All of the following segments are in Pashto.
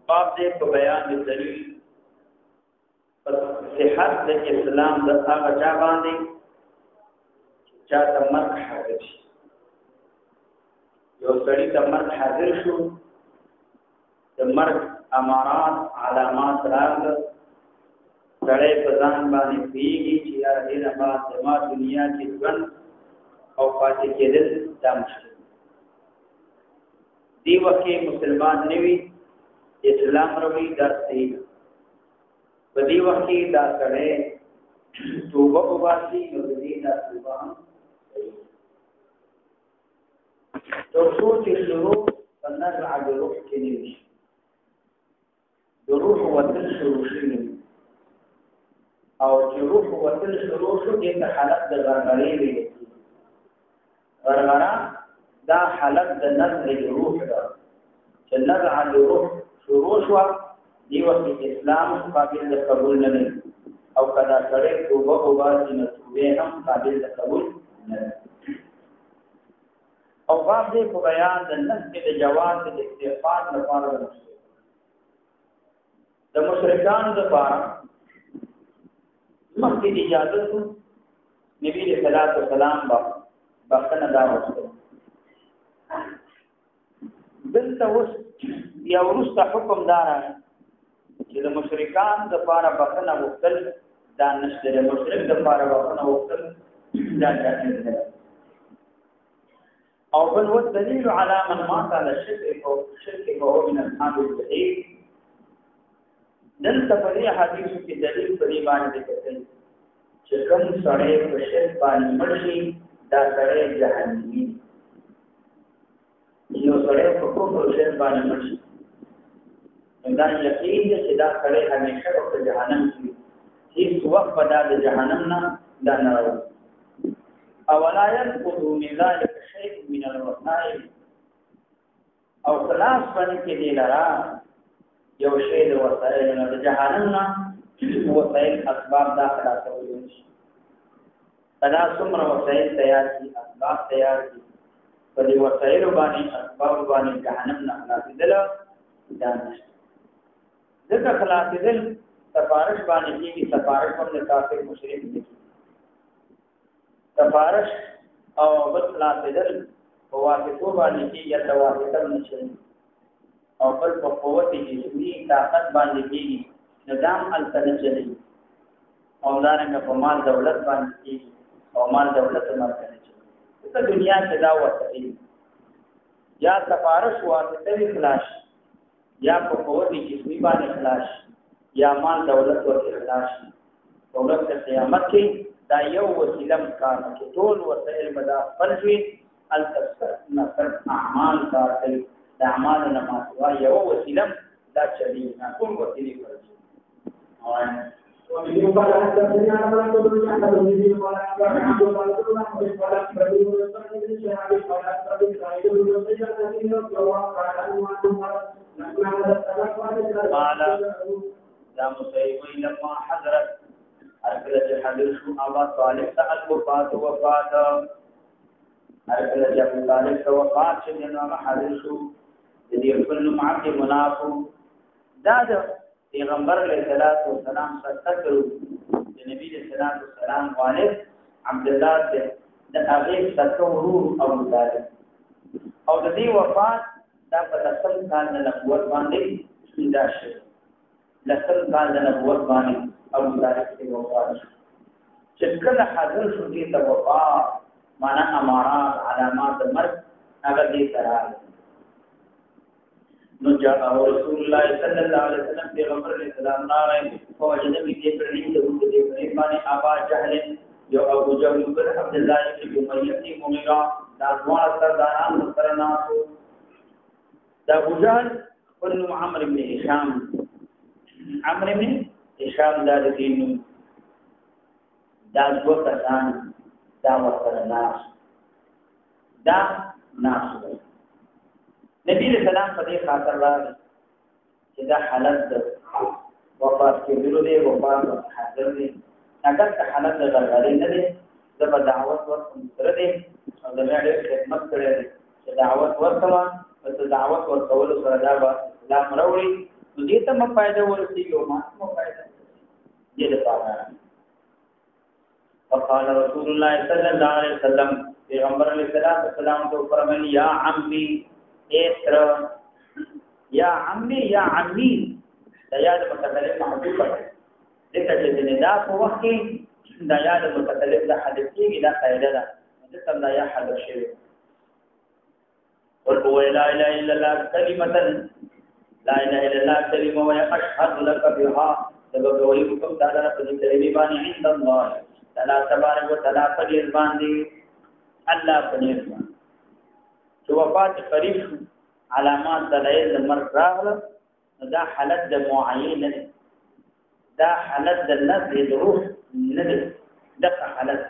باب دې په بیان د دلیل پر صحت د اسلام د هغه چا باندې چا د مرګ حاضر شي یو سړی د مرګ حاضر شو د مرګ امارات علامات راغله سړی په ځان باندې پیږي چې یاره دې نه بعد زما دنیا کې ژوند او پاتې کېدل دا مشکل دی وخت کې مسلمان نه وي اسلام وروړي دا صحیح په دې وخت کې دا سړی توبه وباسي نو دې دا توبه هم تو صوت الشروع فنرجع بروح كنيش بروح وتل شروع شنو او چې روح وتل شروع شو دې ته حالت د غرغرې وي غرغره دا حالت د نزع روح ده چې نزع روح شروع شو دی وخت اسلام قابل د قبول نه دی او کدا سره توبه او باندې نه توبه هم قابل د قبول نه او باب دې په بیان د نزع د جواز د استغفار لپاره د مشرکانو لپاره مخکې اجازه ده نبی صلی الله علیه وسلم بخښنه دا وکړه دلته اوس یا ورسته حکم دار چې د مشرکان د لپاره بخښنه وکړل دا نشته د مشرک د لپاره بخښنه وکړل دا جائز ده او بل والدليل على من مات على الشرك فهو من اصحاب الجحيم دلته په دې حدیث کې دلیل په دې باندې دی چې کوم سړی په شرک باندې مرشي دا سړی جهنمی یو سړی په کوم شرک باندې مرشي دا یقین دی چې دا سړی همیشه په جهنم کې هیڅ وخت په د جهنم نه دا نه راوځي او لا ينقض من ذلك شيء من الوسائل او خلاص باندې کې دی لرا یو شی د وسایل نه د جهنم نه وسایل اسباب دا خلاصول شي دا څومره وسایل تیار دي اسباب تیار دي په دې وسایل باندې اسباب باندې جهنم نه خلاصېدل دا نشته ځکه خلاصېدل سفارش باندې کېږي سفارش هم د کافر مشرک دي سفارش او بل خلاصېدل په واسطو باندې کېږي یا د واسطه نشي او بل په قوت جسمي طاقت باندې کېږي نظام التنه چلی او دانګه په مال دولت باندې کېږي او مال دولت باندې چلی ته دنیا کې دا وته یا سفارش واسطه خلاص یا په قوت جسمي باندې خلاص یا مال دولت ورته خلاص دولت د قیامت کې دا یو وسیله کار کې ټول وسایل مدا فرضوي التسر نصر اعمال کار کوي د اعمال نه ماتوا یو وسیله دا چلی نه کوم وسیله فرض او یو په لاره کې نه راځي نو د هغه د دې په اړه د هغه په اړه د هغه په اړه د هغه لما حضرت ارکل حضرت شو ابا طالب ته الوفات وفات ارکل ابو طالب ته وفات چې نو حضرت شو دې خپل معاق منافق دا د پیغمبر علیه الصلاۃ والسلام سره کړو د نبی علیه الصلاۃ والسلام والد عبد الله د هغه تکورو او طالب او د دې وفات دا په لسل کال د نبوت باندې پیدا شو لسل کال د نبوت باندې او طالب ته وفات چې کله حاضر شو دې ته وفات معنا امارات علامات مرګ هغه دې سره نو جاء رسول الله صلی الله علیه وسلم پیغمبر علیہ السلام راغی او جنبی دې پرې دې باندې ابا جهل جو ابو جهل بن عبد الله بن امیہ مغیرہ دا دوه سرداران سرناسو دا ابو جهل بن عمرو بن هشام عمرو بن هشام دا دین دا دوه کسان دا ورسرناس دا ناس نبی رسول الله په دې خاطر راغی چې دا حالت وفات کېدلو دی وفات حاضر دی اگر که حالت د غرغرې نه دی زه به دعوت ورکړم سره دی او د میا ډېر خدمت کړی دی چې دعوت ورکړم په دعوت ورکولو سره دا به اسلام راوړي نو دې ته مو فایده ورسېږي او ما مو فایده دې لپاره وقال رسول الله صلی الله علیه وسلم پیغمبر علیه السلام ته فرمایي یا عمي ایتر یا عمي یا عمي دا یاد متکلم محذوف دی ځکه چې د ندا په وخت کې دا یاد متکلم د حذف کېږي دا قاعده ده ځکه دا یا حذف شوی ورته لا اله الا الله کلمه لا اله الا الله کلمه واشهد لك بها دغه وی حکم دا نه په دې کلمې باندې عند الله تعالی تبارک وتعالى په دې باندې الله په دې باندې چې وفات قریب علامات دلایل مرګ راغله دا حالت د معین نه دا حالت د نفس د روح نه ده دا حالت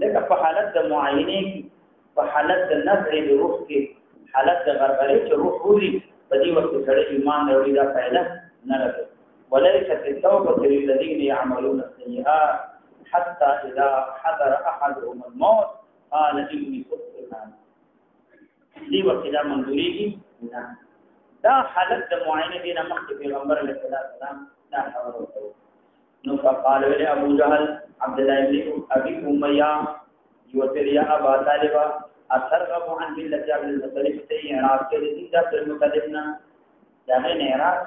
لکه په حالت د معینه کې په حالت د نفس د روح کې حالت د غرغرې چې روح وړي په دې وخت سره ایمان وروړي دا فائدہ نه لري وليست التوبه للذين يعملون السيئات حتى اذا حضر احدهم الموت قال اني تبت الان دې وخت دا منظوريږي نه دا حالت د معاینه دي نه مخکې پیغمبر علیه السلام دا خبره وکړه نو فقال له ابو جهل عبد الله بن ابي اميه يوتريا ابا طالب اترغب عن مله عبد المطلب ته اعراض کې دي دا عبد المطلب نه دا نه اعراض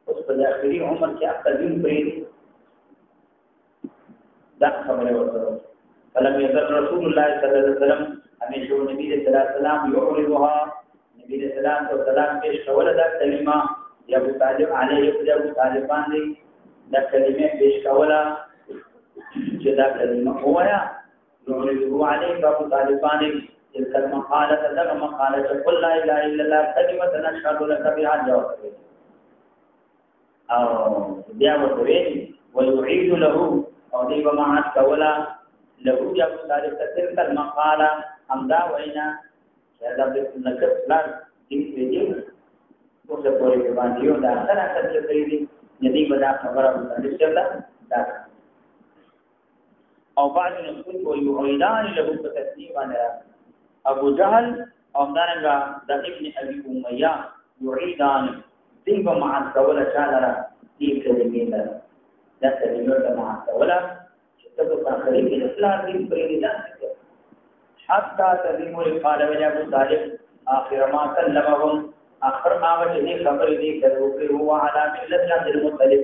اوس په اخري عمر کې اقدم پرې دا خبره وکړه فلم يزل رسول الله صلى الله عليه وسلم همیشه نبی صلی الله علیه وسلم يعرضها نبی صلی الله علیه وسلم پیش کوله دا کلمه یا ابو طالب علیه یا ابو طالب باندې دا کلمه پیش کوله چې دا کلمه هوایا يعرضه عليه ابو طالب باندې تلك المقاله تلك مقاله قل لا اله الا الله كلمه نشهد لك بها جواب او بیا ورته ويعيد له او دی بمعات کوله له یا ابو طالب تلك المقاله همدا وینا دا د نکړ پلان دې دی او څه پورې باندې یو دا سره څه کوي دي ندی بدا خبره باندې چلتا دا او بعد نقول ويعيدان له بتسليم باندې ابو جهل او دارنګا د ابن ابي اميه يعيدان دې مع الدوله چاله دې کلمې ده دا کلمې ده مع الدوله چې تاسو په اخر کې اسلام دې پرې نه حتى تدیم قال ابو طالب اخر ما كلمهم اخر ما وجه خبر دي کړو چې هو على ملت عبد المطلب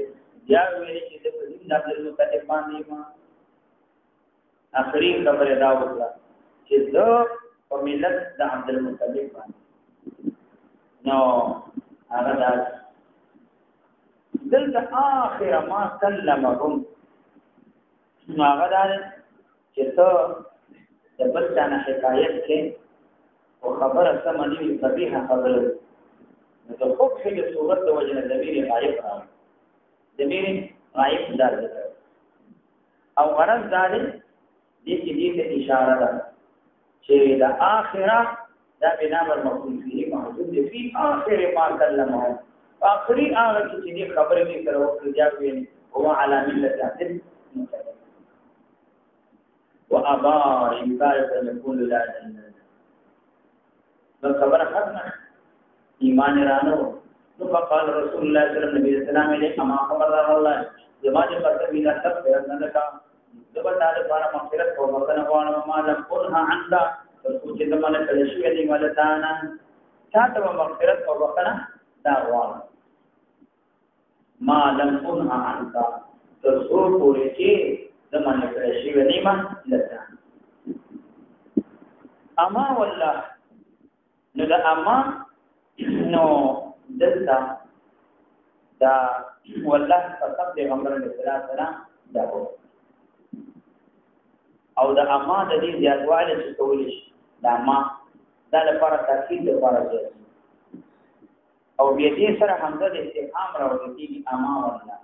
یا ویل چې د دین عبد المطلب باندې ما اخري خبر دا وکړه چې زه په ملت د عبد المطلب باندې نو هغه دا دلته اخر ما كلمهم هغه دا چې ته د بل څه حکایت کې او خبره سمونی قبیحه خبره نو خو په دې صورت د وجه ضمیر غایب راځي ضمیر غایب درځي او غرض دا دی چې دې ته اشاره ده چې د آخرت دا بنا بر مفعول فيه موجود دی په آخر ما کلمه اخري هغه چې دې خبره دې سره وکړي هو علامه لته وابا انکار کړل کول لا جنت نو خبره ختمه ایمان رانو نو فقال رسول الله صلی الله علیه وسلم علیه اما خبر الله جماعت پر مینا سب بیان کا دبا تعالی بارا مغفرت او مکنه وانه ما لم قلها عند رسول چې زمانه کله شي دی ولدانا چاته مغفرت او مکنه دا وانه ما لم قلها عند رسول پوری چې زمانه کله شي دی ما لدانا اما والله نو دا اما نو دلته دا والله فقط پیغمبر علیه السلام دا او دا اما د دې زیاتواله چې کول شي دا ما دا لپاره تاکید لپاره دی او بیا دې سره حمزه د استفهام راوړي چې اما والله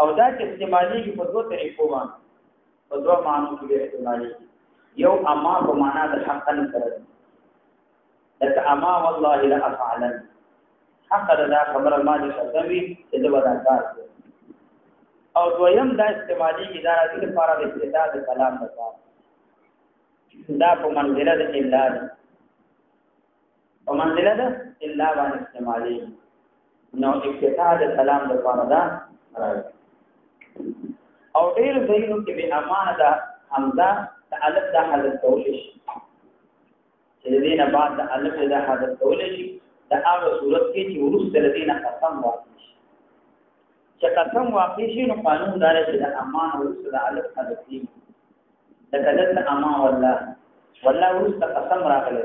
او دا چې استعمالي په دوه طریقو باندې په دوه معنی کې استعمالي یو اما په معنا د حقا سره لکه اما والله لا افعلن حق دا خبره ما دي قسمي چې د ودا کار او دویم دا استعمالي کی دا راځي لپاره د استعداد کلام لپاره دا په منزله د الا په منزله د الا باندې استعمالي نو استعداد کلام لپاره دا راځي او ډېر ځایونو کې به امانه دا حمزه د الف د حذف کول شي چې دینه بعد د الف د حذف کول شي دا هغه صورت کې چې ورسته لدينا قسم واقع شي چې قسم واقع شي نو قانون دار چې د امان ورسته د الف حذف دي د کله امان والله ورسته قسم راغلی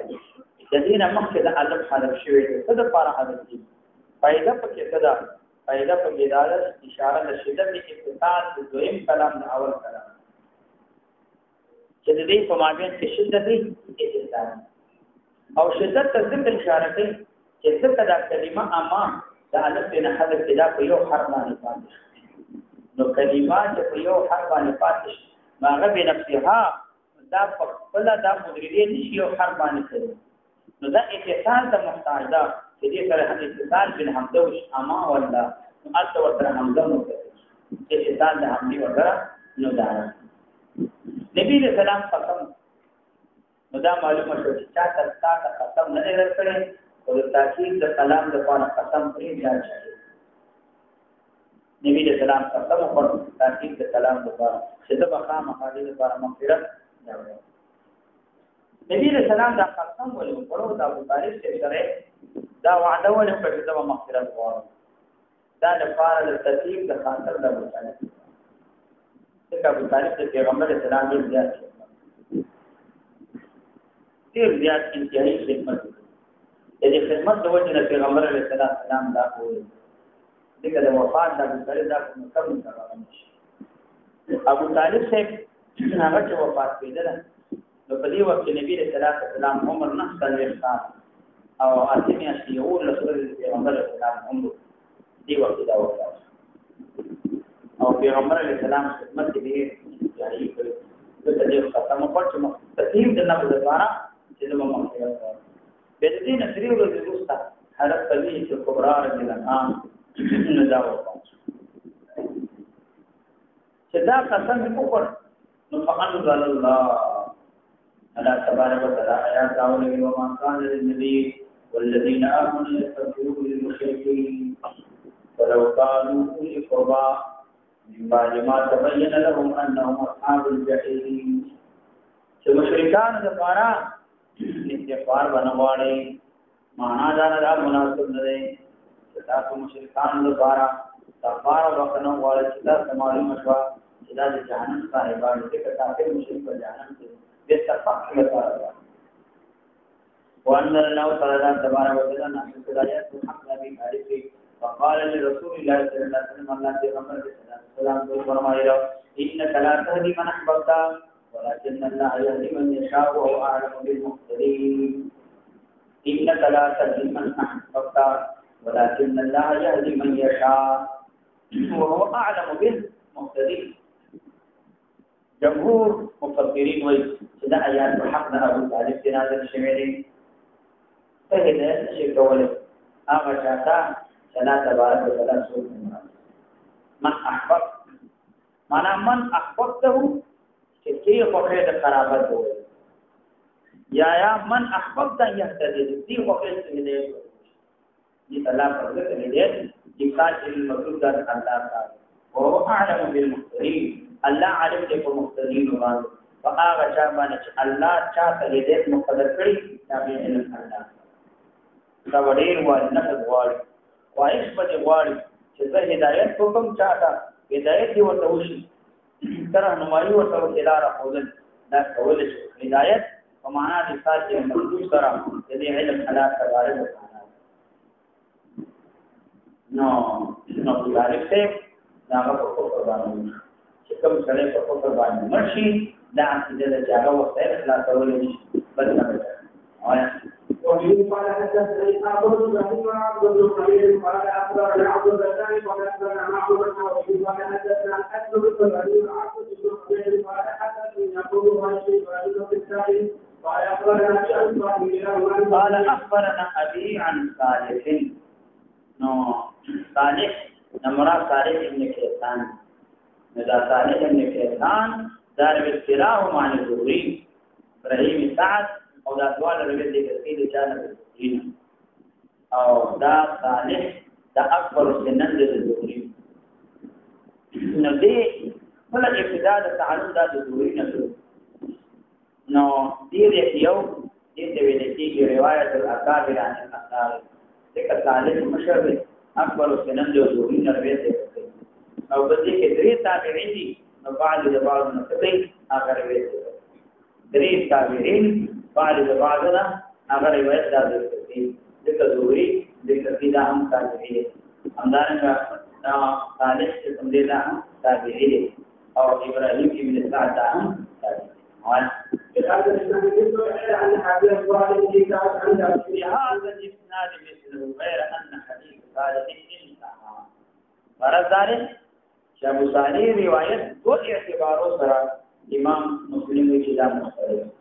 د دینه مخکې د الف حذف شوی دی څه د لپاره حذف دي فائدہ پکې څه ده فائدہ پکې دا اشاره د شدت اتصال د دویم کلام د اول کلام چې د دې په مابین کې شدت اتصال او شدت ته ذکر اشاره کوي چې څه دا کلمه اما د الف نه حذف کړه په یو حرف باندې پاتې نو کلمات چې په یو حرف باندې پاتې ماغه به نفسها دا په خپل دا مدریدي نشي یو حرف باندې کوي نو دا اتصال ته محتاج ده چې دې سره اتصال بین حمزه او اما ولا نو البته ورته حمزه نو کوي اتصال د حمزه وغیرہ نو دا نبی رسول الله قسم نو دا معلومه شو چې چا تا قسم نه لري او د تاکید د کلام د پاره قسم پرې ځای شي نبی رسول الله قسم او تاکید د کلام د پاره چې د بقا مخالف لپاره مغفرت راوړي نبی رسول الله دا قسم ولې ورو دا ابو طالب سره دا وعده ولې په دې د مغفرت غواړي دا د پاره د تاکید د خاطر د ابو طالب څنګه ابو طالب د پیغمبر اسلام ډیر زیات انتهایی خدمت د خدمت د وجه نه پیغمبر علیه السلام دا کوي دغه د وفات د سره دا کوم څنګه شي ابو طالب صاحب هغه چې وفات کېدل نو په دې وخت کې نبی رسول الله عمر نه ستل او اتمه شي او رسول پیغمبر علیه السلام عمر دی وخت دا وفات او پیغمبر علیه السلام خدمت کې جاری کړو د دې ختمه پټ مو تقیم د نه لپاره چې د مخکې بدین سریو د دوستا حرف قوی چې کبرا رجل عام نداو چې دا قسم وکړ نو فقط الله الله تبارک وتعالى آیات راولې او ما كان للنبي والذين آمنوا يستغفرون للمشركين ولو كانوا أولي قربى من بعد ما تبين لهم أنهم أصحاب الجحيم چې مشرکان د پاره استغفار بنواړي معنا دا مناسب نه دی چې تاسو مشرکان لپاره استغفار وکړو واړي چې تاسو معلومه شو چې دا د جهنم صاحبان دي چې تاسو مشرک په جهنم کې د استغفار لپاره وان الله تعالی تبارک وتعالى نحن هدايات الحق نبي عارف وقال لرسول الله صلى الله عليه وسلم الله پیغمبر صلی الله علیه وسلم فرمایله انك لا تهدي من احببت ولكن الله يهدي من يشاء وهو اعلم بالمهتدين انك لا تهدي من احببت ولكن الله يهدي من يشاء وهو اعلم بالمهتدين جمهور مفسرین وایي چې دا آیات په حق د ابو طالب نازل شوی دی په دې چې کوله هغه چاته چې الله تبارک وتعالى سوچ من احبب معنا من احببته چې کې په خیر د قرابت وي یا من احببت يهتدي دې په خیر کې دی دې الله پر دې دی چې کاج المطلوب د الله تعالی او اعلم بالمهتدين الله عالم دې په مهتدين باندې فهغه چا باندې چې الله چا ته دې مقدر کړی دا به علم الله دا وړین وای نه غواړي وایش په غواړي چې زه هدایت کوم چاته هدایت دی ورته وشي تر نمایي ورته خلاره خودل دا کول شي هدایت په معنا د ساتي مخصوص سره دې علم الله تبارک وتعالى نو طالب ته دا په کوو باندې چې کوم سره په کوو باندې مرشي دا چې د جاګه وخت اخلاص کول شي بل نه وایي ومن قال حدثني ابو ابراهيم عبد الخليل قال اخبرنا عبد الرزاق قال اخبرنا معمر قال حدثنا اسد بن ابي عاصم بن خليل قال حدثني يقول ماشي ابراهيم بن سعيد قال اخبرنا ابي عن صالح قال اخبرنا ابي عن صالح نو صالح نمراد صالح ابن کیسان ندا صالح ابن کیسان دار ابتلاء معنی ضروری ابراهیم سعد او دا دوال ربی ذکر کی د چانه دین او دا صالح دا اکبر سنن د ضروری نو دې بل ابتداء د تعلم دا ضروری نه نو دې یو دې ویل کېږي روایت الاکابر عن الاثار ذکر صالح مشهور اکبر سنن د ضروری نه ویل او په دې کې درې تابعین دي نو بعض د بعض نه کوي هغه ویل درې تابعین بعض د بعض نه هغه روایت دا کوي ذکر ضروری ذکر کې دا هم تابعین همدارنګه صالح چې کوم دي دا تابعین او ابراهيم ابن سعد هم تابعین هذا الإسناد مثله أن حديث صالح بن سعد عن في هذا الإسناد مثله غير أن حديث صالح انتهى فرزاره ابو صالح روایت دو اعتبارو سره امام مسلم کې دا مستند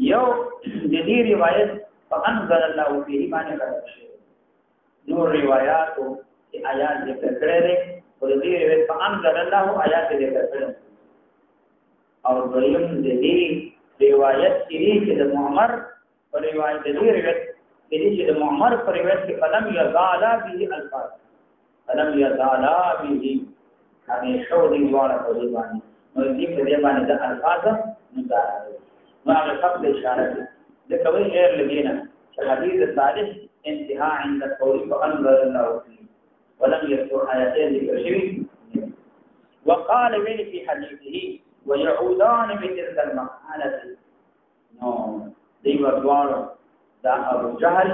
یو د دې روایت فانزل الله فيه باندې راځي نور روایت او آیات ذکر کړل دي او دې روایت فانزل الله آیات ذکر کړل او دریم د دې روایت کې د معمر پر روایت دې روایت کې د معمر پر روایت کې قدم یزالا به الفاظ فلم يزالا به همیشه دې واره په دې باندې نو دې په دې باندې د الفاظ مدار نو هغه خپل اشاره دي د کوي غیر لګینا چې حدیث صالح انتهاء عند قول فانزل الله فيه ولم يذكر آياتين ذكر شيء وقال به في حديثه ويعودان بتلك المقالة نو دې ورغواړو دا ابو جهل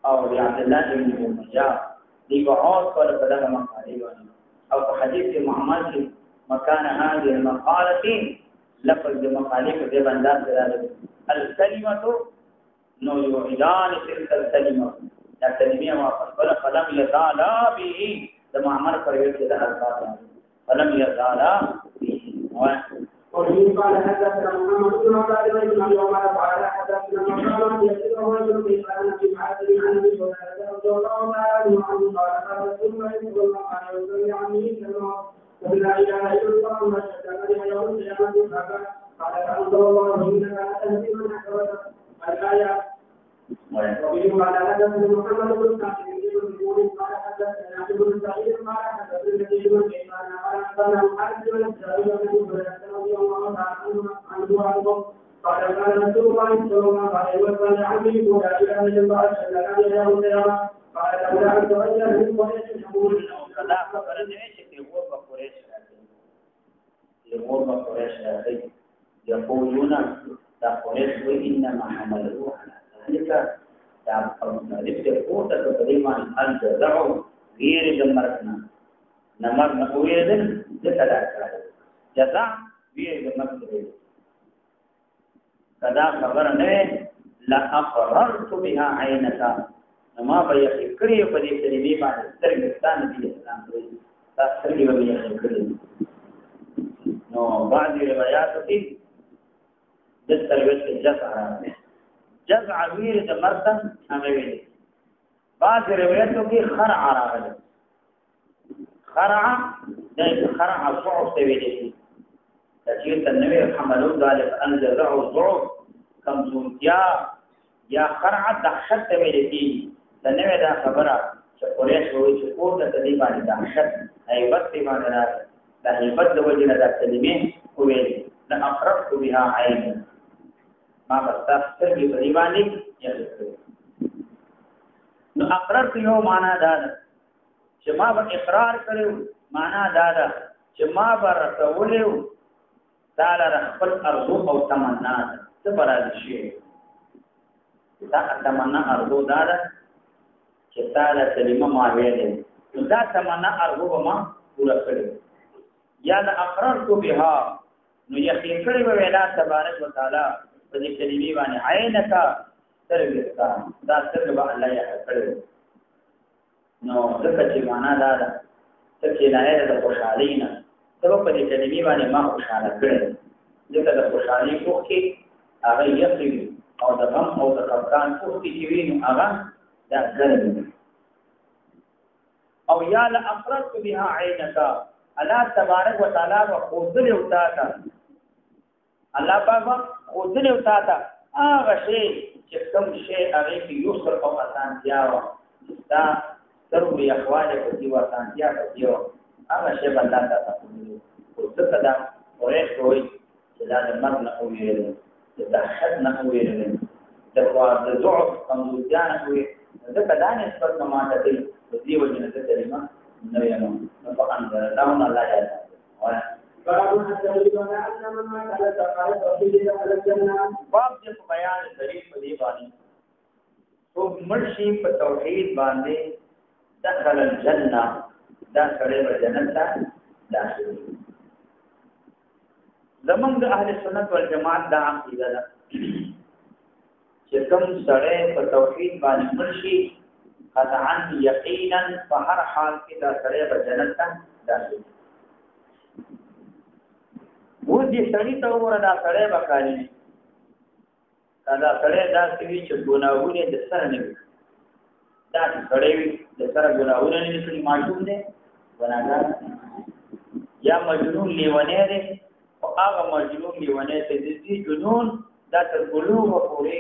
او عبد الله بن أمية دي بحث پر بدل مقاله باندې او په حدیث محمد کې مکان هذه المقاله لفظ د مقاله په دې باندې راځي الکلمه نو یعیدان تلك الکلمه دا کلمه واپس ولا فلم يزال به د محمد پر یو د الفاظ فلم يزال به وفي قال حدثنا محمد بن عبد الله بن عمر قال حدثنا محمد يسير رجل في كان في معاذ عن ابي هريره رضي الله عنه قال قال رسول الله صلى الله عليه وسلم عني كما لا اله الا الله ما شك يوم القيامه قال رسول الله انك لا تهدي من احببت الايه وفي قال حدثنا محمد بن كثير بن قال حدثنا ابن سعيد قال حدثنا الذي بن كيسان قال حدثنا محمد بن سعيد بن رضي الله عنه قال قال رسول الله صلى الله عليه وسلم عني لا اله الا الله اشهد ان لا اله الا الله قال لولا ان تغير من قريش يقول لا خبر نه چې هو په قريش راځي له هو قريش راځي يقولون دا قريش وانما حمله على ذلك دا مختلف قوت په دې باندې الجزع غیر دمرنا نمر نقوید ذکر کړه جزع غیر دمرنا کدا خبر نه لا اقررت بها عينك ما به یقری په دې کلمې باندې سترګستان دي اسلام دی دا سترګې به یقری نو بعض روایت کې د سترګې جزع راځي جزع غیر دمرنا هغه ویلي بعض روایتو کې خرع راغلی خرع د خرع صعب ته ویل شي چې تنوي حملو ذلك ان جزع الضعف کمزورتیا یا خرع دهشت ته ویل شي تنوي دا خبره چې قریش وایي چې کور د دې باندې دهشت هیبت دی باندې راځي د هیبت د وجه نه د کلمې ویل لا اقربت بها عين ما بستر به په دې باندې یې نو اقرار یو معنا دا ده چې ما به اقرار کړو معنا دا ده چې ما به رسولیو تعالی خپل ارزو او تمنا څه برابر شي دا تمنا ارزو دا ده چې تعالی کلمه ما ویلې نو دا تمنا ارزو ما پورا کړو یا د اقرار کو بها نو یقین کړی ویلا تبارک وتعالى په دې کلمې باندې عینک ترګستا دا څنګه به الله یې کړو نو څه چې معنا دا ده چې نه د خوشحالي نه سبب په دې کلمې باندې ما خوشاله کړل دغه د خوشحالي کوه کې هغه یقین او د غم او د خفقان کوه کې ویني هغه دا ګرځي او یا لافرت بها عینک الله تبارک وتعالى وخذل وتاتا الله بابا خذل وتاتا هغه شی چې کوم شی هغه کې یسر او اسانتیا و دا ضروري احوال په دې واسانتیا کوي هغه شی بلدا تا او څه دا اورې کوي چې دا د مرګ نه ویل د حد نه ویل د ضعف کمزورتیا نه ویل ځکه دا نسبت نه ماته دی د دې وجه نه کلمه نه یم فقط دا الله تعالی باب حدثنا ان من مات على تقال توحيد على الجنه باب د بیان طریق په دی باندې تو مرشي په توحید باندې دخل الجنه دا سره په جنت ته داخلي زمونږ د اهل سنت والجماعت دا عقیده ده چې کوم سره په توحید باندې مرشي قطعا یقینا په هر حال کې دا سره په جنت ته داخلي و دې سړی ته وره دا سړی وکړي دا سړی دا کوي چې ګناهونه د سره نه وي دا سړی د سره ګناهونه نه لري معلوم دی ګناهګار یا مجنون لیونه دی او هغه مجنون لیونه ته دې جنون دا تر بلوغ پورې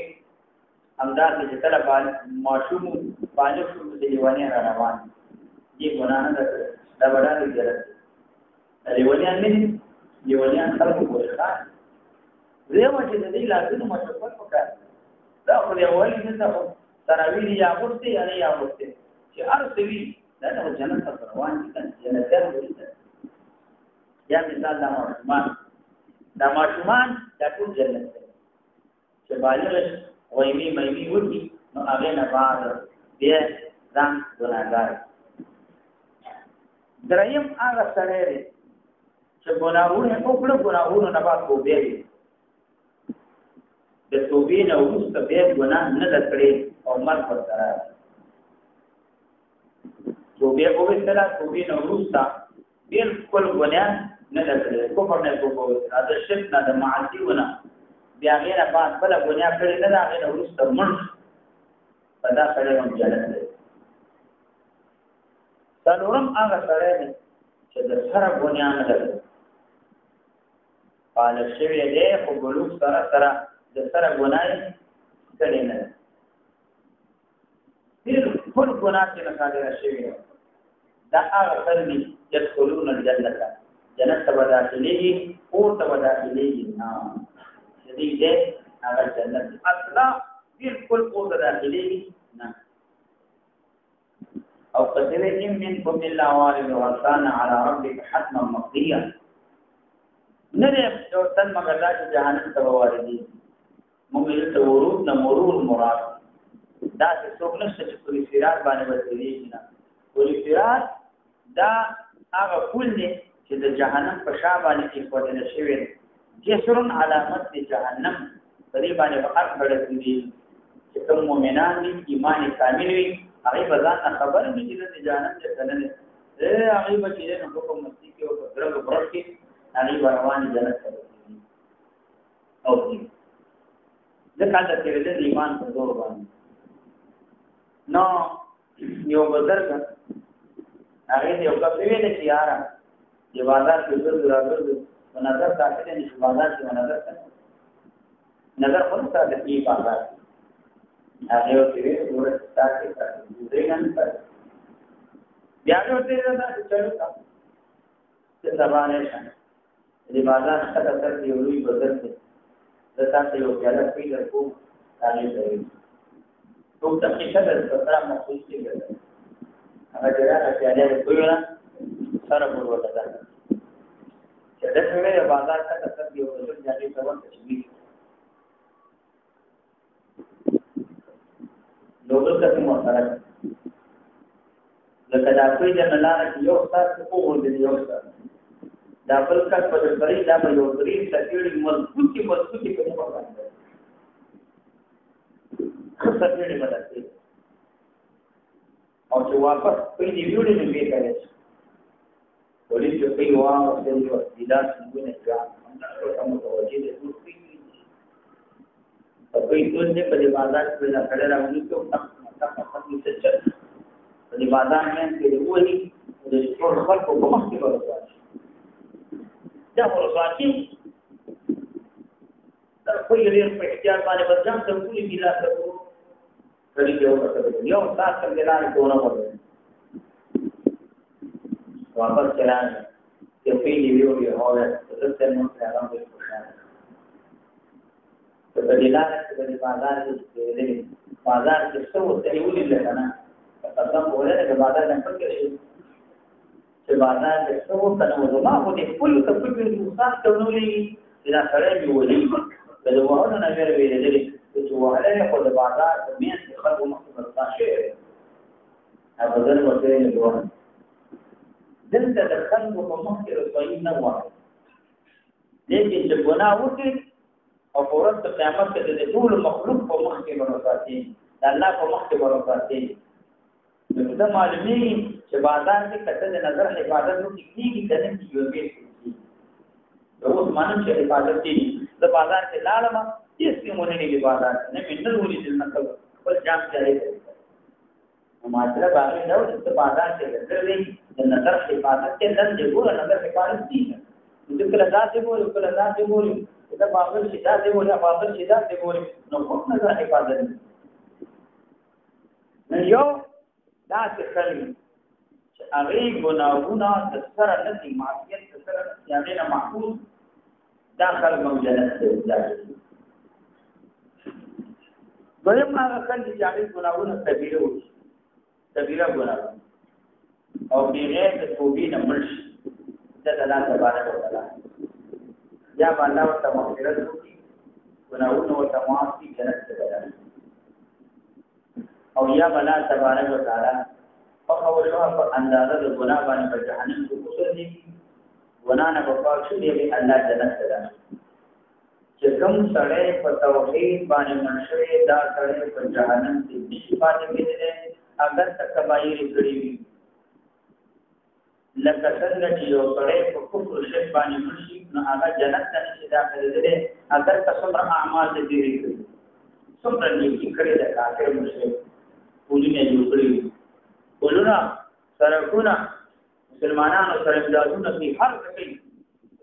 همدا چې کله باندې معصوم باندې شو د لیونه روان دي ګناه نه دا وړاندې درته لیونه نه دیوانیان خلق کوي خان زما چې د دې لازم مشقت وکړ دا خو دی وایي چې دا تراویح یا غوښتي یا نه یا غوښتي چې ارسوي دا د جنت ته روان دي جنت ته ورته یا مثال دا ماشومان د ټول جنت ته چې بالغ وایي مې ودی نو هغه نه بعد بیا ځان ګناګار دریم هغه سره چې ګناهونه وکړو ګناهونه نه بعد توبه دي د توبې نه وروسته بیا ګناه نه لکړي او مرګ ورته توبه وکړه توبې نه وروسته بالکل ګناه نه لکړي کومه نه توبه دا شرک نه د معاصیونه بیا غیره بعد بل ګناه کړی نه دا غیره وروسته مړ پدا سره هم جنت دی څلورم هغه سره چې د سره ګناه نه لکړي قال شوی دی خو بلوغ سره د سره ګناه کړي نه هیڅ ټول ګناه چې نه کړی شوی دا هغه خلک يدخلون الجنه جنت ته داخليږي او ته داخليږي نه دې هغه جنت اصلا بالکل او ته داخليږي نه او قدره منكم الا وارد وكان على ربك حتما مقضيا نره یو تن مگر دا چې جهنم ته واردي موږ یې ته ورود نه مرور مراد دا چې څوک نشته چې په صراط باندې ورتلي نه ولې صراط دا هغه کول دي چې د جهنم په شا باندې کې پدې شوی جسرن علامت د جهنم په دې باندې فقط بدل دي چې کوم مؤمنان دي ایمان کامل وي هغه بزان خبر دي چې د جهنم څخه نه هغه به چې نه حکم مستی کې او درغه برخ کې هغه روان جنت ته او دې ځکه چې د ایمان په زور باندې نو یو بزرګ هغه یو کله ویل چې یاره دی بازار کې راځي په نظر داخله نشي بازار کې نظر خو څه د دې بازار هغه یو چې ورته تاسو ته دې نه پات بیا یو څه دا چې چلو څه سبانه دې بازار څخه تر یو لوی بدل دی دا تاسو یو ځای پیدا کوم کاري کوي ټول تحقیقات د سره مخصوص دي هغه ځای چې اړه کوي نه سره ورته ده چې د څه بازار څخه تر یو بدل ځای ته ورته شي لوګل کته مو سره لکه دا کوئی د نلاره یو تاسو په ور دي یو تاسو دا بل کټ په دې دا په یو درې سکیورټي مضبوطی په موږ باندې سکیورټي باندې او چې واپس په دې ویډیو نه وی کړی ولې چې په یو واه او یو دیدار څنګه نه ځان هم متوجي دي په دې ټول نه په دې بازار کې دا کړه راوړي ته تاسو څه په بازار کې د وਹੀ د ټول خلکو په مخ کې ورسوي دا ورسوي دا خو یې ډېر په احتیاط باندې بدلام ته ټول ملا ته کړي یو تاسو څنګه لارې کوونه وره واپس چلان چې په دې ویډیو هاوله زړه نو څنګه به خوشاله په دې لارې کې د بازار کې بازار کې څه وته یولې لګنه تاسو وګورئ د بازار نه پکې شي چې بازار کې څه وته نو ما خو دې خپل ته په دې مصاب ته ونولې دا سره دی ولې د وهانو نه غیر ویلې چې وهله خو د بازار د میان خلکو مخکې شي هغه ځل ورته نه دوه دلته د خلکو په مخ کې رسوي نه وایي لیکن چې ګناه وکړي او په ورځ د قیامت کې د ټول مخلوق په مخ کې ورساتي د الله په مخ کې ورساتي نو دا معلومي چې بازار کې کته د نظر حفاظت وکړي کیږي کنه کیږي نو اوس مانم چې حفاظت کیږي د بازار کې لاړم هیڅ مونږ نه دی بازار نه منل ولې د نقل خپل جام چاري کوي نو ماجرا باندې نو چې بازار کې درلې د نظر حفاظت کې نن دی ګور نظر حفاظت دي نو کله ذاتي ګور کله ذاتي ګور دا باغل شدا دی ولا باغل شدا دی ګور نو کوم نظر حفاظت نو یو دا څه کوي چې هغه ګناهونه د سره نه دي معصیت د سره یعنی نه محفوظ داخل موجودات دي دویم هغه کله چې هغه ګناهونه کبیره وي کبیره ګناه او بغیر د توبې نه مرشي د الله تبارک وتعالى یا باندې او تمغفرت وکړي ګناهونه او تماثي جنت ته ورسي او یا باندې تبارک وتعالى او هغه په اندازه د ګناه باندې په جهنم کې وسوځي ګناه نه په پاک شي دی الله جنت ته ورسي چې کوم سړی په توحید باندې منشوي دا سړی په جهنم کې نشي پاتې کېدلی اگر تک کبایر کړی وي لکه څنګه چې یو سړی په کفر شرک باندې مرشي نو هغه جنت ته نشي داخلېدلی اگر څومره اعمال دې ډېرې کړي څومره نیکي کړې ده کافر مشرک ټولنه جوړ کړي ټولنه سرکونه مسلمانانو سره امدادونه په هر څه کې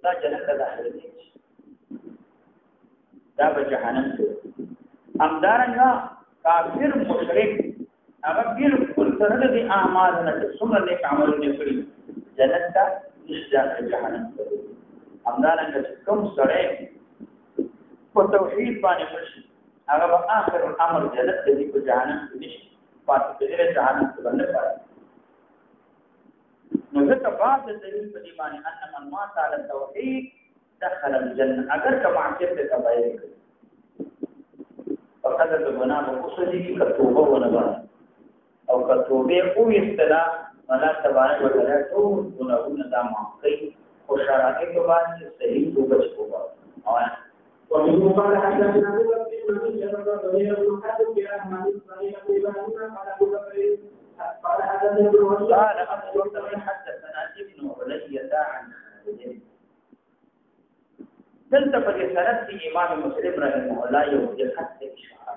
دا جنت ته داخلېږي دا به جهنم کې همدارنګه کافر مشرک هغه بالکل سره د اعمال نه څومره نیک عملونه کړی جنت ته نشي جهنم ته همدارنګه کوم سره په توحید باندې مرشي هغه په اخر الامر جنت ته په جهنم کې نشي پاتې کېږي جهنم ته باندې پاتې نو ځکه بعد د دلیل په دی باندې ان من مات على التوحید دخل الجنه اگر کما عقیدت ته کبایر فقط د ګناه په اوسدي کې توبه ونه او کتوبه او استلا الله تبارک وتعالى ټول ګناهونه دا معاف کوي او شرایط باندې صحیح توبه وکړي او ومن قال حدثنا ابو بكر بن جابر رضي الله عنه في احمد صحيح ابراهيم قال ابو بكر قال حدثنا ابن قال ابو بكر حدثنا ابن علية عن دلته په سند کې امام مسلم رحمه الله یو دقت اشاره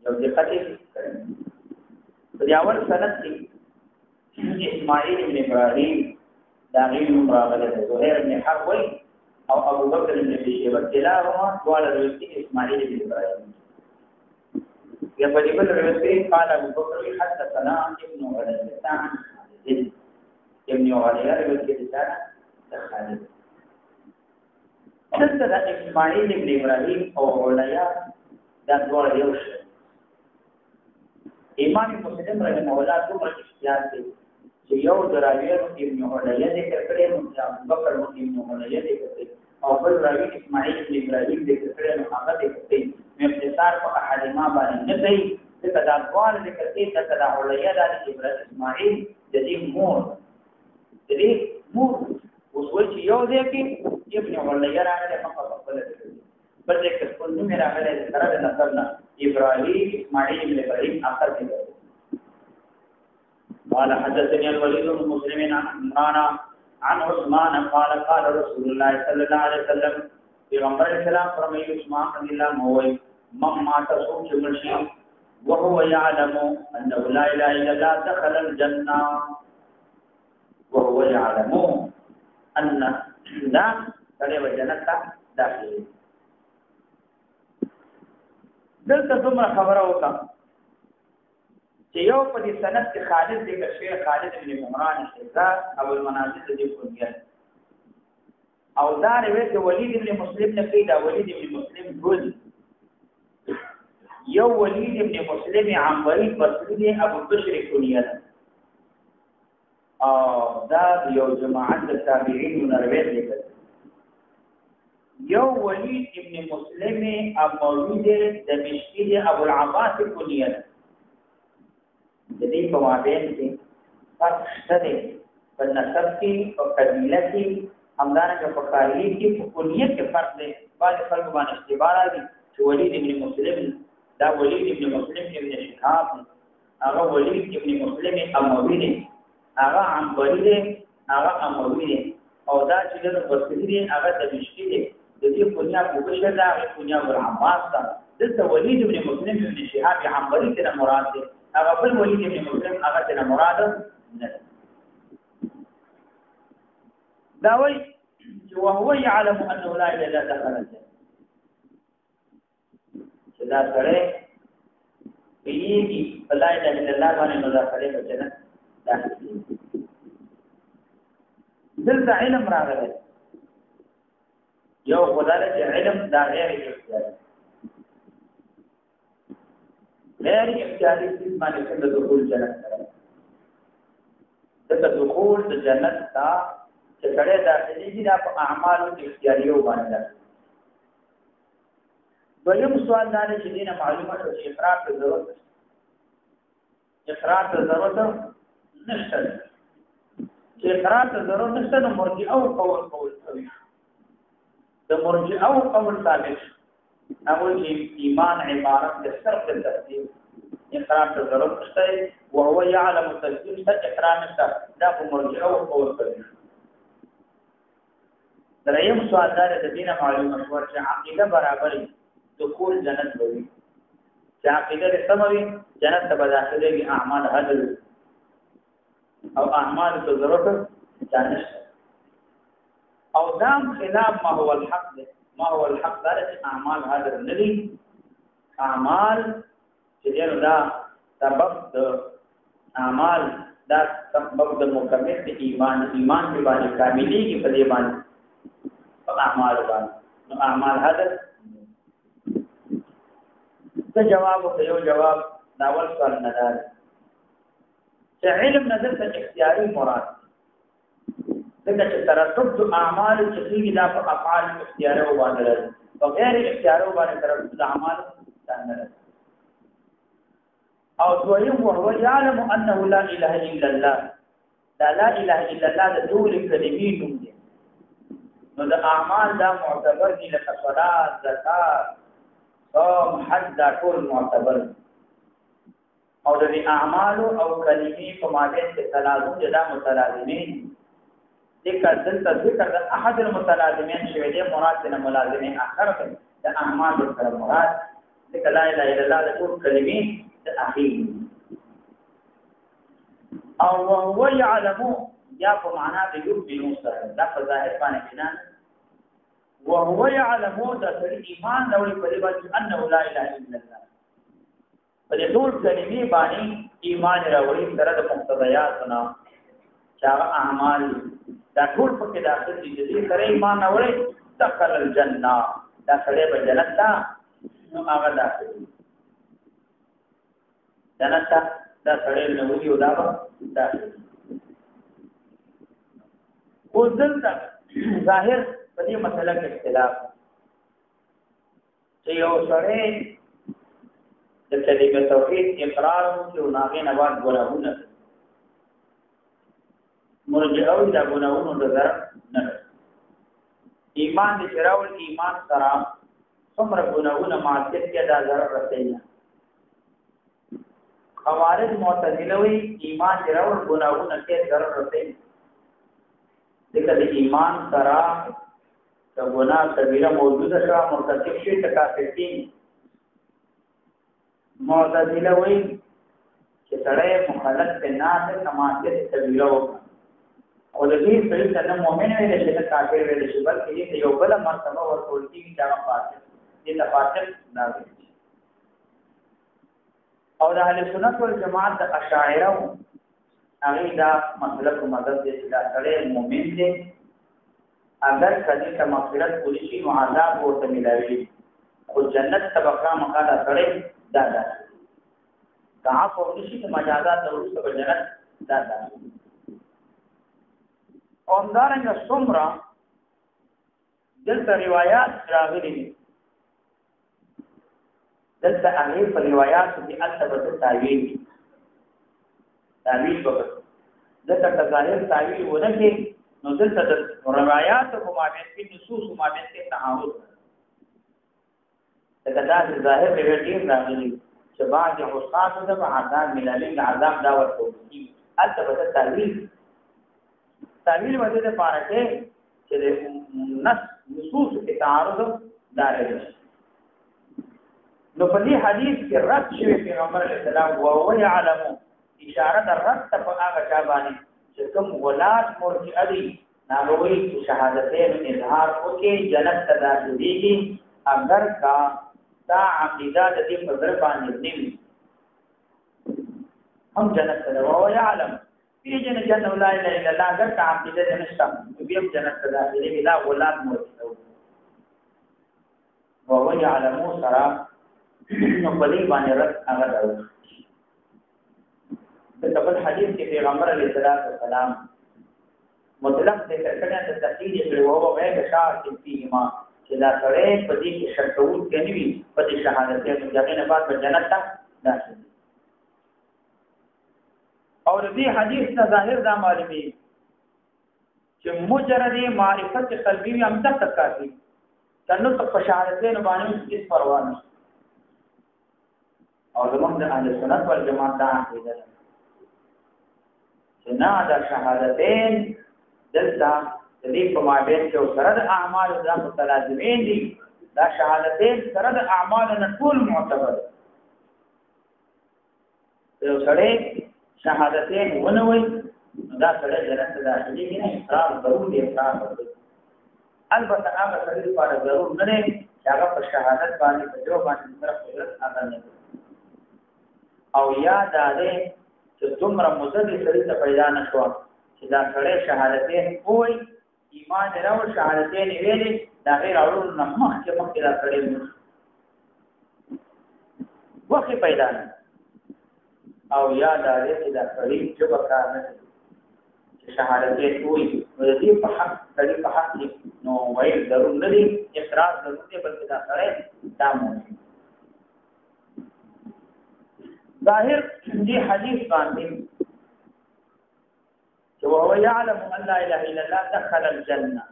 یو دقت کړی په اول سند کې اسماعیل بن ابراهيم داغین مراغله زهير بن حرب او ابو بکر بن شیبه کلاهما قال روایت اسماعیل بن ابراهيم یا په دې بل روایت قال ابو بکر حدثنا ابن علية عن خالد ابن علية روایت خالد دلته د اسماعیل ابن ابراهيم او علية دا ډول یو شی امام مسلم رحمه الله کومه اختیار کوي چې یو دراویر ابن علية ذکر کړي نو ابو بکر ابن علية ذکر کړي او بل راوی اسماعیل ابن ابراهيم ذکر کړي نو هغه ذکر کړي مختصر په احادیث باندې نه دی ځکه دا ډول ذکر کړي چې دا علية د ابراهيم اسماعیل د دې مور اوس ول چې یو دی کې ابن علية راغلی په خپل بل دې کې څه نوم راغلی سره د نسبنا ابراهيم اسماعيل بن ابراهيم اخر کې قال حدثني الوليد بن مسلم عن عمران عن عثمان قال قال رسول الله صلى الله عليه وسلم پیغمبر اسلام فرمایي عثمان رضی الله عنه وای مم ما تاسو چې مرشي وهو يعلم انه لا اله الا الله دخل الجنه وهو يعلم ان لا کله جنت داخل دلته دومره خبره وکړه چې یو په دې سند کې خالد دې شیخ خالد بن عمران الشهزاد او المنازل دې کویه او دا روایت ولید بن مسلم نه پیدا ولید بن مسلم ګل یو ولید ابن مسلم عنبری بصری ابو بشر کنیه او دا یو جماعت د تابعین روایت لیکل یو ولید ابن مسلم اموی د مشکی ابو العباس کنیه د دې په مابین کې فرق شته په نسب کې او قبیله کې همدارنګه په کاریه کې په کنیه کې فرق دی بعض خلک باندې اشتباه راځي چې ولید ابن مسلم دا ولید ابن مسلم ابن شهاب هغه ولید ابن مسلم اموی دی هغه عنبری دی هغه اموی دی او دا چې د بصری دی هغه د مشکی دی د دې کنیه په بشر دا کنیه ابو العباس دا دلته ولید ابن مسلم ابن شهاب عنبری ته مراد دی هغه بل ولید ابن مسلم هغه ته مراد نه دا وی چې وهو يعلم انه لا اله الا الله دخل الجنه دا سره پیږي لا اله الا الله باندې نو دا سره په جنت داخل دلته علم راغلی یو خدای چې علم دا غیر اختیاري غیر اختیاري باندې څنګه دخول جنت سره د دخول د جنت تا چې کړه داخلي دا په اعمالو اختیاریو باندې دویم سوال دا چې دینه معلومه شو چې اقرار ته ضرورت نشته چې اقرار ته ضرورت نشته نو مرجئه او قول کوي د مرجئه او قول ثابت هغه چې ایمان عبارت د صرف د تصدیق اقرار ته ضرورت نشته او هو يعلم تصدیق ته اقرار نشته دا په مرجئه او قول کوي دریم سوال دا د دینه معلومه شو چې عقیده برابرې دخول جنت وي چې عقیده سموي جنت ته داخله وي اعمال حاضر او اعمال ته ضرورت نشته او دام خلاف ما هو الحق ده ما هو الحق دا چې اعمال حاضر نه دي اعمال چې دا سبب د اعمال دا سبب د مکمل د ایمان په باندې کاملېږي په دې باندې اعمال باندې نو اعمال حاضر څه جواب او یو جواب داول سوال نه ده چې علم نظر ته اختیاري مراد دغه چې ترتب د اعمال چې کیږي دا په افعال اختیاري او باندې راځي او غیر اختیاري باندې ترتب د اعمال څنګه او دویم هو يعلم انه لا اله الا الله دا لا اله الا الله د ټول کلمې نوم دی نو د اعمال دا معتبر دي لکه صلات زکات صوم حج دا ټول معتبر او د اعمال او کلمې په مابین کې تلازم دا متلازمین ذکر د احد المتلازمین شوی دی مراد نه ملازمین اخر د اعمال سره مراد ذکر لا اله الا الله د ټول کلمې د اخیر او هو يعلم یا په معنا د یؤمن سره دا په ظاهر باندې کنا وهو يعلم دا ایمان لوري په دې باندې انه لا اله الا الله په دې ټول کلمې باندې ایمان راوړي سره د مقتضیاتنا چې اعمال دا ټول په کې داخل دي چې سره ایمان راوړي دخل الجنه داخله به جنت ته نو هغه داخل جنت ته دا سره نو یو دا داخل او دلته ظاهر په دې مسله کې اختلاف چې یو سره د کلمه توحید اقرار او ناغې نه بعد ګناهونه مرجئه دا ګناهونه د ضرر نه ایمان دې چراول ایمان سره څومره ګناهونه معصیت کې دا ضرر رسېږي خوارج معتزله وی ایمان چراول ګناهونه کې ضرر رسېږي دغه د ایمان سره د ګناه کبیره موجوده شوه مرتکب شي تکافر کی معتزله وایي چې سړی مخالف په ناصر نمازه تبیله وکړه او د دې سړي ته نه مؤمن ویل شي نه کافر ویل شي بلکې دې یو بل مرتبه ورکول کېږي چې هغه فاسق دې ته فاسق نه ویل شي او د اهل سنت والجماعت د اشاعره هغه دا مسلک مدد دې چې دا سړی مؤمن دی اگر کله ته مغفرت کولی شي نو عذاب ورته ملایوي او جنت طبقه مقاله سړی دا کعف او نشي ته مجازات ورسره په جنت دا او همدارنګه څومره دلته روایت راغلي دي دلته هغه په روایت کې البته تعویل وکړ دلته ظاهر تعویل ونه نو دلته د روایت په مابین کې نصوص مابین کې تعارض دا ظاهر به ډیر راغلي چې بعض حساب د عذاب ملالي عذاب دا ورته کی البته تعویل وجه د پاره کې چې نصوص کې تعارض دار دي نو په دې حدیث کې رد شوی پیغمبر علیه السلام او هو يعلم اشاره د رد په هغه چا باندې چې کوم ولادت مرجئه دي ناغوی شهادتین اظهار وکي جنت ته داخليږي اگر کا دا عقیده د دې په ځر باندې نیمه هم جنت ته او يعلم في جنت لا اله الا الله اگر کا عقیده نشته بیا جنت ته داخليږي لا ولادت مرجئه او يعلم سرا نو په دې باندې رد هغه دا د خپل حدیث کې پیغمبر علیه السلام مطلق ذکر کړی د تفصیل په وو به شاعت فيما چې دا سره په دې کې شرطون کوي په دې شهادت کې ځکه نه بعد په جنت ته داخل او دې حدیث نه ظاهر دا معلومي چې مجرد معرفت قلبي هم تک کافي کنه په شهادت نه باندې هیڅ پروا نه او زموږ د اهل سنت والجماعت دا عقیده ده چې نه دا شهادتین دلته د دې په مابین کې سره د اعمال د متلازمین دي دا شهادتین سره د اعمال نه ټول معتبر یو سره شهادتین ونوي دا سره جنت داخلي نه اقرار ضروري دی اقرار البته هغه سره لپاره ضرور نه دی چې هغه په شهادت باندې په جو باندې سره قدرت ادا نه او یاد ده چې دومره مزدي سړي ته پیدا نشو چې دا سړی شهادتین وای ایمان راو شهادتین ویلي دا غیر اورو نه مخکې دا سړی وخت پیدا نه او یاد ده چې دا سړی چې وکړ نه چې شهادتین وای نو دې په حق سړي په حق نو وایي ضرور نه دي اقرار ضرور دی بلکې دا سړی دا مو ظاهر دې حدیث باندې چې هو يعلم ان لا اله الا الله دخل الجنه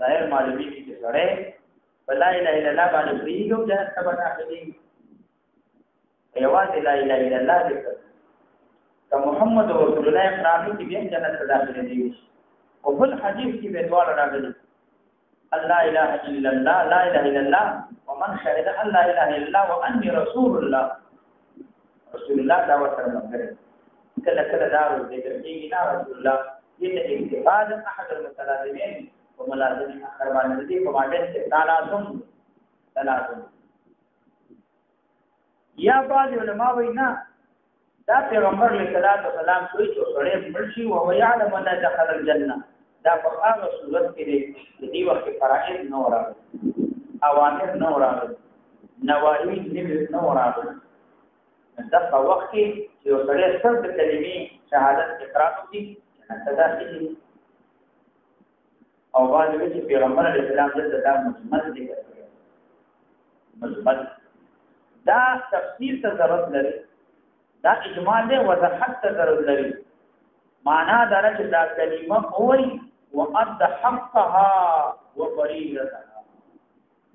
ظاهر معلومي چې سره لا اله الا الله باندې پریږو جنت ته داخلي ایواز لا اله الا الله ذکر ته محمد رسول الله اقرار کې بیا جنت ته داخلي دي او بل حدیث کې به دعا راغلي لا اله الا الله لا اله الا الله ومن شهد ان لا اله الا الله واني رسول الله دا وسره کله دا ذکر کیږي نا رسول الله دې اتفاق احد المتلازمين وملازم اخر باندې دې په باندې تلازم یا بعض علماء وینا دا پیغمبر علیه السلام کوئی چې سره مرشي او يعلم ان دخل الجنه دا په هغه صورت کې دې وخت فرائض نه راغلي اوامر نه راغلي نواهی نه راغلي دا په وخت کې چې سره سر د کلمې شهادت اقرار وکړي تداخلي او باندې چې پیغمبر علیه السلام دا مجمل ذکر کړی مجمل دا تفسیر ته ضرورت لري دا اجمال دی وضاحت ته ضرورت لري معنا دا چې دا کلمه وایي وقد حقها وفريضتها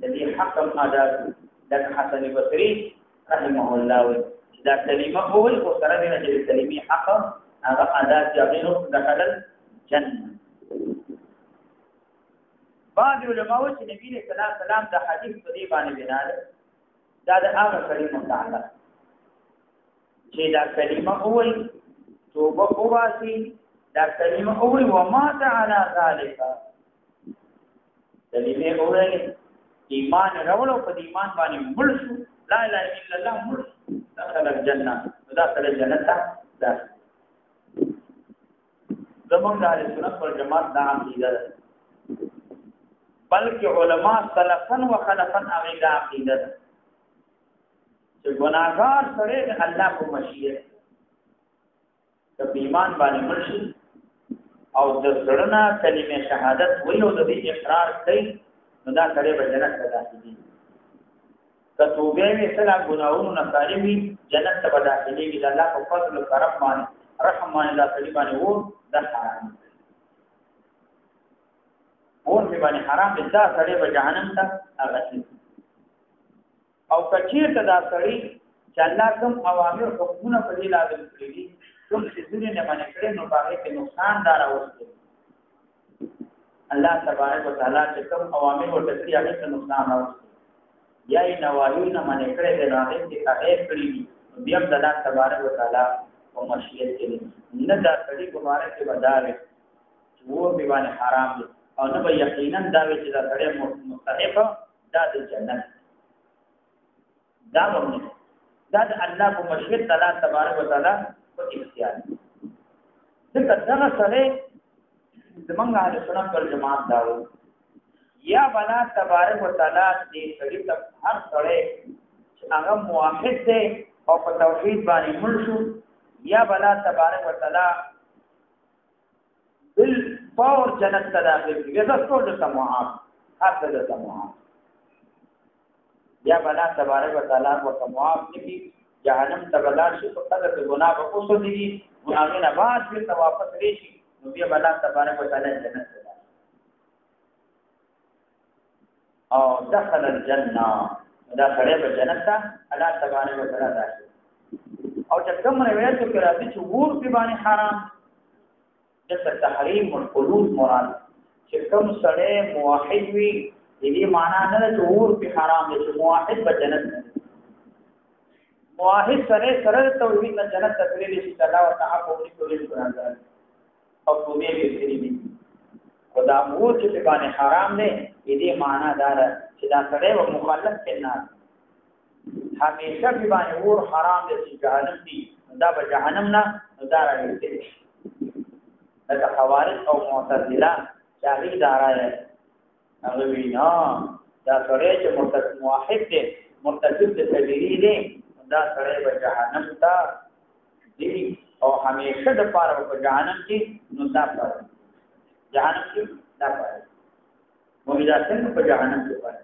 الذي حكم اداء لك حسن البصري رحمه الله دا کلمه وایي او سره دې چې کلمې حق هغه ادا کوي دخل الجنه بعض علماء چې نبی صلی الله علیه وسلم دا حدیث په دې باندې بنا ده دا د هغه سړي متعلق چې دا کلمه وایي توبه وباسي دا کلمه وایي ومات على ذلك کلمه وایي ایمان راوړو په ایمان باندې مړ شو لا اله الا الله مړ دخل الجنه داخل جنت ده زمونږ د سنت والجماعت دا عقیده ده بلکې علما سلفن و خلفن هغه دا عقیده ده چې ګناهګار سره د الله په مشیت د ایمان باندې مرشي او د زړه کلمه شهادت وایي او د دې اقرار کوي نو دا سره به جنت ته داخلي که توبه یې سره ګناهونو نه کاروي جنت ته داخليږي د الله په فضل او کرم باندې رحم باندې دا سړي باندې وو د حرام اور په باندې حرام د دا سړي به جهنم ته اغسي او کچیر ته دا سړي چې الله کوم اوامر حکمونه په دې لازم کړی دي کوم چې دنیا نه باندې کړي نو باندې کې نقصان دار اوسه الله تبارک وتعالى چې کوم اوامر او تشریع هغه ته نقصان اوسه یا یې نواهی نه باندې کړي د راغې چې هغه کړی بیا د الله تبارک وتعالى او مشیت کې نه دا سړي مبارک کې بداوي چې وو به باندې حرام دي او نه به یقینا دا وی چې دا سړی مستحق دا د جنت دا ونه دا د الله په مشیت الله تبارک وتعالى په اختیار ځکه دا سړی زمونږ اهل سنت والجماعت داو یا بنا تبارک وتعالى دې سړي ته هر سړی چې هغه موحد دی او په توحید باندې مړ شو یا بلا تبارک وتعالى بالفور جنت تداخل کی ویسا ټول د سماعات حتی د سماعات یا بلا تبارک وتعالى او سماعات کی جهنم تبلا شي په قدر د ګناه په اوسو دي هغه نه بعد به واپس راشي نو بیا بلا تبارک وتعالى جنت او دخل الجنه دا خړې په جنت ته الله تبارک وتعالى داخل او چې کوم روایت کې راځي چې ور په باندې حرام د تحریم الخلود مراد چې کوم سړی موحد وي دې معنا نه چې ور په حرام دي چې موحد په جنت نه موحد سره توحید نه جنت ته تللی شي الله تعالی په دې کولی قرآن او په دې کې دي خدا ور چې په باندې حرام دي دې معنا دا چې دا سړی و مخالف کنا همیشه په باندې ور حرام دي چې جهنم دي دا به جهنم نه دا راځي دا خوارج او معتزله چاغي دارای هغه وینا دا سره چې موحد دي مرتکب دي کبیره دي دا سره به جهنم ته دي او همیشه د پاره په جهنم کې نو دا پاره جهنم کې دا پاره موږ څنګه په جهنم کې پاره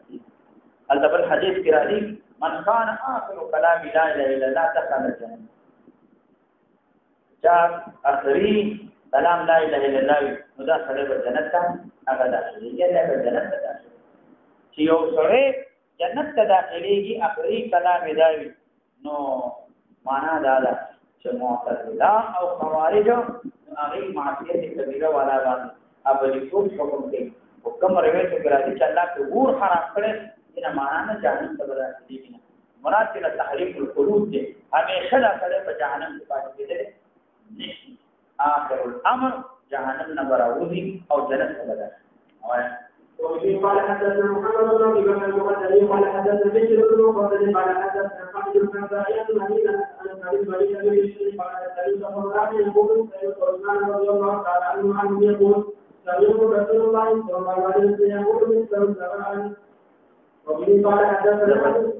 البته حدیث کې راځي من كان آخر كلام لا اله الا الله دخل الجنه جاء اخري کلام لا اله الا الله نو دا سره په جنت ته هغه داخليږي دا په جنت ته داخلي چې یو سره جنت ته داخليږي اخري کلام دی نو معنا دا ده چې معتزله او خوارج هغه معصیت کبیره والا باندې ابدي ټول حکم کوي حکم روایت کې راځي چې الله په ور حرام کړي دا معنا نه جهنم ته داخليږي مراد کې تحریم الخلود دی همیشه دا سره په جهنم کې پاتې کېږي آخر الامر جهنم نبراوزی او جنت بدل وفي قال حدثنا محمد بن ابي بكر المقدمي قال حدثنا بشر بن مقدم قال حدثنا خالد بن زائد مدينه عن ابي بكر بن بشر قال حدثنا ابو بكر يقول سيدنا عثمان رضي الله تعالى عنه يقول سمعت رسول الله صلى الله عليه وسلم يقول مثل سواء وفي قال حدثنا